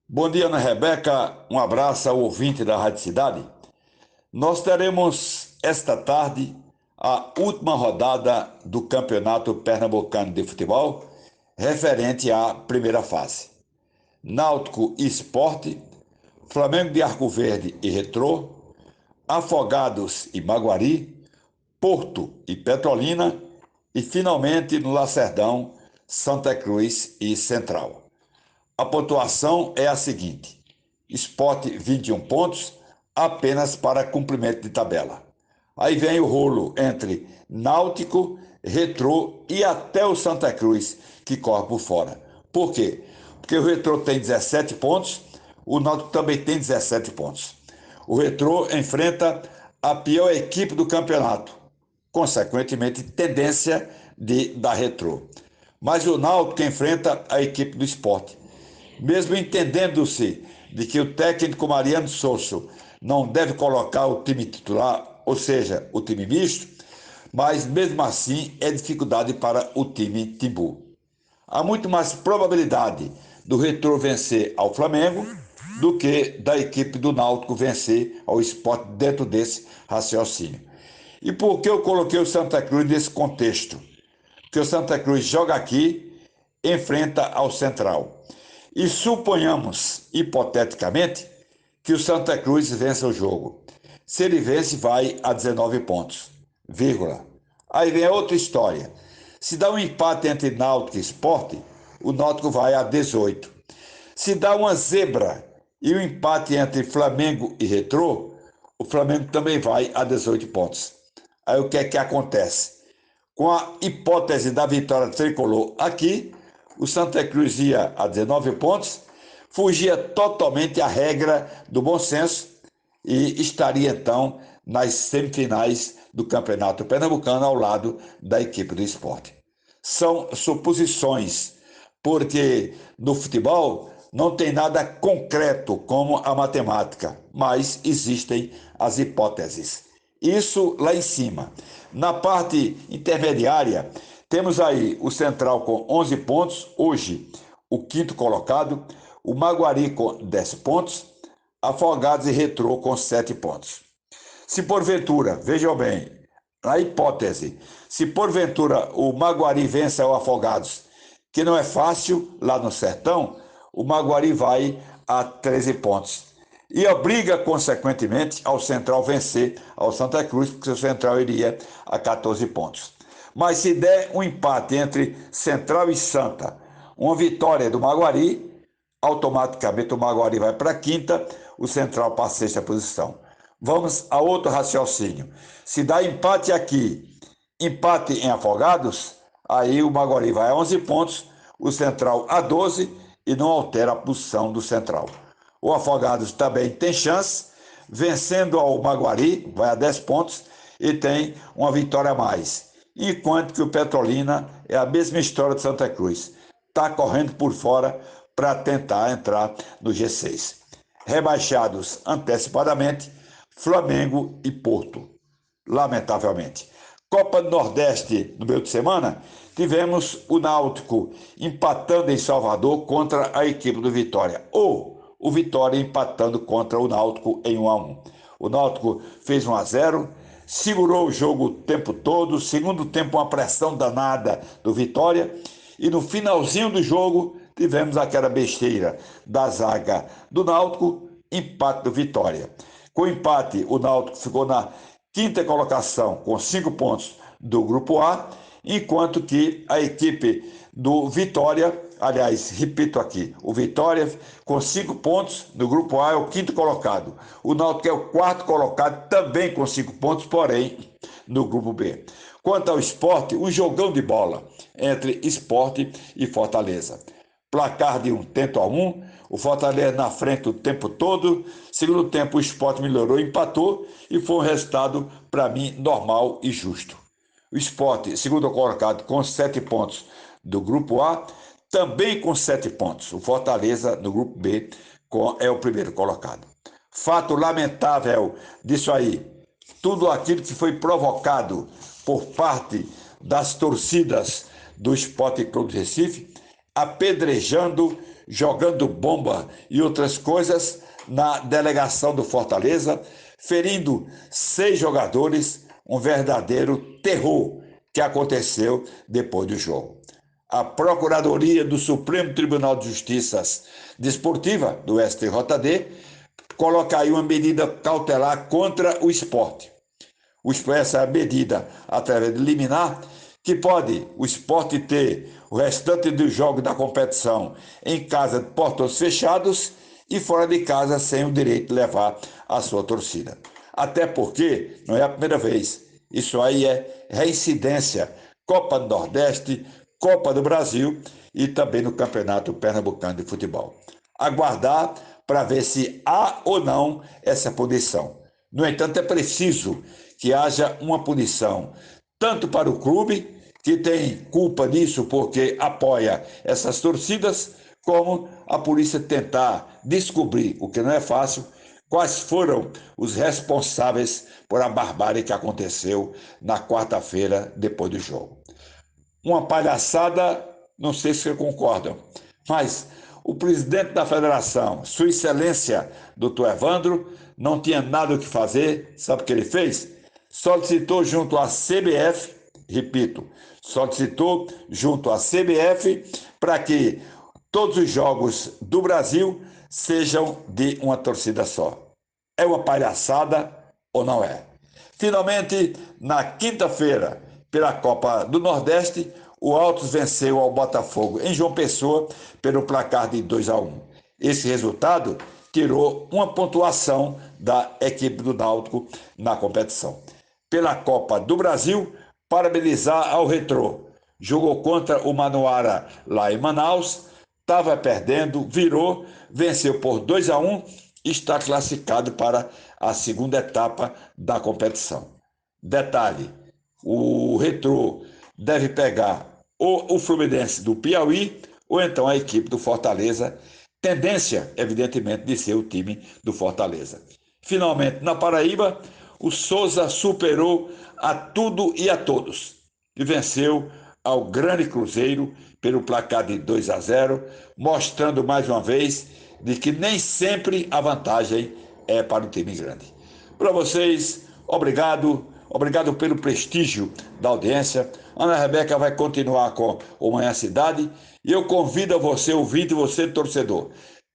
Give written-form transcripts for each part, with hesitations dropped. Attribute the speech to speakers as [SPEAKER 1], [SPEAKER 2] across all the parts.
[SPEAKER 1] Bom dia, Ana Rebeca. Um abraço ao ouvinte da Rádio Cidade. Nós teremos esta tarde a última rodada do Campeonato Pernambucano de Futebol, referente à primeira fase. Náutico e Sport, Flamengo de Arco Verde e Retrô, Afogados e Maguari, Porto e Petrolina e, finalmente, no Lacerdão, Santa Cruz e Central. A pontuação é a seguinte: Sport 21 pontos, apenas para cumprimento de tabela. Aí vem o rolo entre Náutico, Retrô e até o Santa Cruz, que corre por fora. Por quê? Porque o Retrô tem 17 pontos, o Náutico também tem 17 pontos. O Retrô enfrenta a pior equipe do campeonato, consequentemente, tendência da Retrô. Mas o Náutico enfrenta a equipe do Sport. Mesmo entendendo-se de que o técnico Mariano Souza não deve colocar o time titular, ou seja, o time misto, mas mesmo assim é dificuldade para o time Timbu. Há muito mais probabilidade do Retrô vencer ao Flamengo do que da equipe do Náutico vencer ao Sport dentro desse raciocínio. E por que eu coloquei o Santa Cruz nesse contexto? Porque o Santa Cruz joga aqui, enfrenta ao Central. E suponhamos, hipoteticamente, que o Santa Cruz vença o jogo. Se ele vence, vai a 19 pontos, vírgula. Aí vem outra história. Se dá um empate entre Náutico e Sport, o Náutico vai a 18. Se dá uma zebra e um empate entre Flamengo e Retrô, o Flamengo também vai a 18 pontos. Aí o que é que acontece? Com a hipótese da vitória tricolor aqui, o Santa Cruz ia a 19 pontos, fugia totalmente à regra do bom senso e estaria então nas semifinais do Campeonato Pernambucano ao lado da equipe do Sport. São suposições, porque no futebol não tem nada concreto como a matemática, mas existem as hipóteses. Isso lá em cima. Na parte intermediária, temos aí o Central com 11 pontos, hoje o quinto colocado, o Maguari com 10 pontos, Afogados e Retrô com 7 pontos. Se porventura, vejam bem, na hipótese, se porventura o Maguari vence o Afogados, que não é fácil lá no Sertão, o Maguari vai a 13 pontos. E obriga, consequentemente, ao Central vencer ao Santa Cruz, porque o Central iria a 14 pontos. Mas se der um empate entre Central e Santa, uma vitória do Maguari, automaticamente o Maguari vai para a quinta, o Central para a sexta posição. Vamos a outro raciocínio. Se dá empate aqui, empate em Afogados, aí o Maguari vai a 11 pontos, o Central a 12 e não altera a posição do Central. O Afogados também tem chance, vencendo ao Maguari, vai a 10 pontos e tem uma vitória a mais. Enquanto que o Petrolina é a mesma história de Santa Cruz. Está correndo por fora para tentar entrar no G6. Rebaixados antecipadamente, Flamengo e Porto, lamentavelmente. Copa do Nordeste, no meio de semana, tivemos o Náutico empatando em Salvador contra a equipe do Vitória, ou o Vitória empatando contra o Náutico em 1-1. O Náutico fez 1-0, segurou o jogo o tempo todo, segundo tempo uma pressão danada do Vitória, e no finalzinho do jogo tivemos aquela besteira da zaga do Náutico, empate do Vitória. Com o empate, o Náutico ficou na quinta colocação com 5 pontos do Grupo A, enquanto que a equipe do Vitória, aliás, repito aqui, o Vitória com 5 pontos no Grupo A é o quinto colocado. O Náutico é o quarto colocado, também com 5 pontos, porém no Grupo B. Quanto ao Sport, um jogão de bola entre Sport e Fortaleza. Placar de 1-1, o Fortaleza na frente o tempo todo. Segundo tempo, o Sport melhorou, empatou e foi um resultado, para mim, normal e justo. O Sport, segundo colocado, com 7 pontos do Grupo A, também com 7 pontos. O Fortaleza, no Grupo B, é o primeiro colocado. Fato lamentável disso aí, tudo aquilo que foi provocado por parte das torcidas do Sport Clube de Recife, apedrejando jogando bomba e outras coisas na delegação do Fortaleza, ferindo 6 jogadores, um verdadeiro terror que aconteceu depois do jogo. A Procuradoria do Supremo Tribunal de Justiça Desportiva, do STJD, coloca aí uma medida cautelar contra o Sport. Essa medida, através de liminar, que pode o Sport ter o restante dos jogos da competição em casa de portões fechados e fora de casa sem o direito de levar a sua torcida. Até porque não é a primeira vez. Isso aí é reincidência. Copa do Nordeste, Copa do Brasil e também no Campeonato Pernambucano de Futebol. Aguardar para ver se há ou não essa punição. No entanto, é preciso que haja uma punição tanto para o clube, que tem culpa nisso porque apoia essas torcidas, como a polícia tentar descobrir, o que não é fácil, quais foram os responsáveis por a barbárie que aconteceu na quarta-feira depois do jogo. Uma palhaçada, não sei se vocês concordam, mas o presidente da federação, Sua Excelência, Dr. Evandro, não tinha nada o que fazer, sabe o que ele fez? Solicitou junto à CBF, repito, solicitou junto à CBF para que todos os jogos do Brasil sejam de uma torcida só. É uma palhaçada ou não é? Finalmente, na quinta-feira, pela Copa do Nordeste, o Altos venceu ao Botafogo em João Pessoa pelo placar de 2-1. Esse resultado tirou uma pontuação da equipe do Náutico na competição. Pela Copa do Brasil, parabenizar ao Retrô. Jogou contra o Manuara lá em Manaus, estava perdendo, virou, venceu por 2-1 e está classificado para a segunda etapa da competição. Detalhe, o Retrô deve pegar ou o Fluminense do Piauí ou então a equipe do Fortaleza, tendência, evidentemente, de ser o time do Fortaleza. Finalmente, na Paraíba, o Souza superou a tudo e a todos e venceu ao Grande Cruzeiro pelo placar de 2-0, mostrando mais uma vez de que nem sempre a vantagem é para o time grande. Para vocês, obrigado pelo prestígio da audiência. Ana Rebeca vai continuar com o Manhã Cidade e eu convido a você, ouvinte, você, torcedor.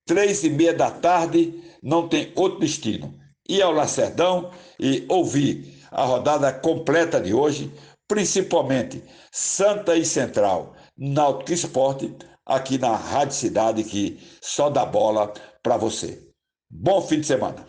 [SPEAKER 1] 3h30 da tarde, não tem outro destino. Ir ao Lacerdão e ouvir a rodada completa de hoje, principalmente Santa e Central, Náutico Esporte, aqui na Rádio Cidade, que só dá bola para você. Bom fim de semana.